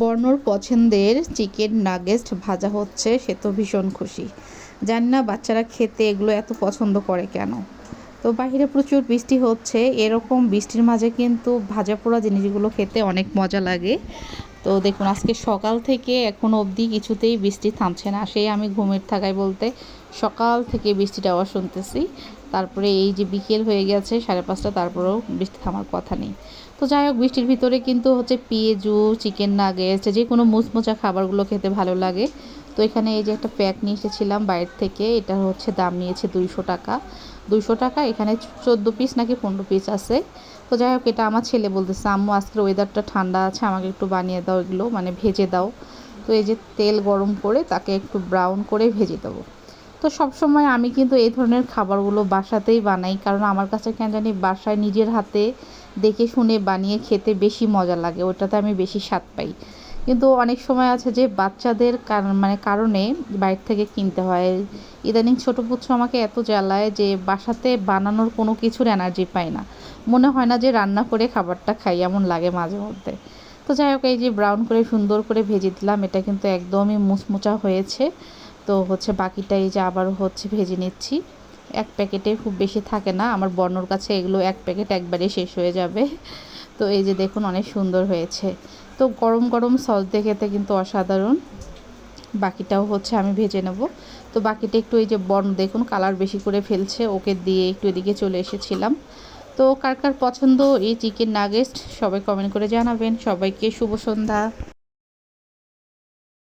বর্ণর পছন্দের chicken nuggets ভাজা হচ্ছে, সে তো ভীষণ খুশি। জানি না বাচ্চারা খেতে এগুলো এত পছন্দ করে কেন। তো বাহিরে প্রচুর বৃষ্টি হচ্ছে, এরকম বৃষ্টির মাঝে কিন্তু ভাজা পোড়া জিনিসগুলো খেতে অনেক মজা লাগে। তো দেখুন আজকে সকাল থেকে এখনও অবধি কিছুতেই বৃষ্টি থামছে না। সেই আমি ঘুমের থাকায় বলতে সকাল থেকে বৃষ্টির আওয়াজ শুনতেছি। তারপরে এই যে বিকেল হয়ে গেছে 5:30, তারপরেও বৃষ্টি থামার কথা নেই। তো যাই হোক, বৃষ্টির ভিতরে কিন্তু হচ্ছে পেঁয়াজু, চিকেন নাগেটস, যে কোনো মুচমোচা খাবারগুলো খেতে ভালো লাগে। তো এখানে এই যে একটা প্যাক নিয়ে এসেছিলাম বাইরে থেকে, এটা হচ্ছে দাম নিয়েছে 200 টাকা। 200 টাকা, এখানে 14 পিস নাকি 15 পিস আছে। তো যাই হোক, এটা আমার ছেলে বলতেছে, আম্মু আজকের ওয়েদারটা ঠান্ডা আছে, আমাকে একটু বানিয়ে দাও এগুলো, মানে ভেজে দাও। তো এই যে তেল গরম করে তাকে একটু ব্রাউন করে ভেজে দেবো। তো সবসময় আমি কিন্তু এই ধরনের খাবারগুলো বাসাতেই বানাই, কারণ আমার কাছে কেন জানি বাসায় নিজের হাতে দেখে শুনে বানিয়ে খেতে বেশি মজা লাগে, ওটাতে আমি বেশি স্বাদ পাই। কিন্তু অনেক সময় আছে যে বাচ্চাদের কারণে বাইরে থেকে কিনতে হয়। ইদানিং ছোটো পুত্র আমাকে এত জ্বালায় যে বাসাতে বানানোর কোনো কিছুর এনার্জি পাই না, মনে হয় না যে রান্না করে খাবারটা খাই, এমন লাগে মাঝে মধ্যে। তো যাই হোক, এই যে ব্রাউন করে সুন্দর করে ভেজে দিলাম, এটা কিন্তু একদমই মুচমোচা হয়েছে। তো হচ্ছে বাকিটা এই যে আবারও হচ্ছে ভেজে নিচ্ছি। এক প্যাকেটে খুব বেশি থাকে না, আমার বর্ণর কাছে এগুলো এক প্যাকেট একবারে শেষ হয়ে যাবে। তো এই যে দেখুন অনেক সুন্দর হয়েছে। তো গরম গরম সস দিয়ে খেতে কিন্তু অসাধারণ। বাকিটাও হচ্ছে আমি ভেজে নেব। তো বাকিটা একটু, এই যে বর্ণ দেখুন কালার বেশি করে ফেলছে, ওকে দিয়ে একটু এদিকে চলে এসেছিলাম। তো কার কার পছন্দ এই চিকেন নাগেটস সবাই কমেন্ট করে জানাবেন। সবাইকে শুভ সন্ধ্যা।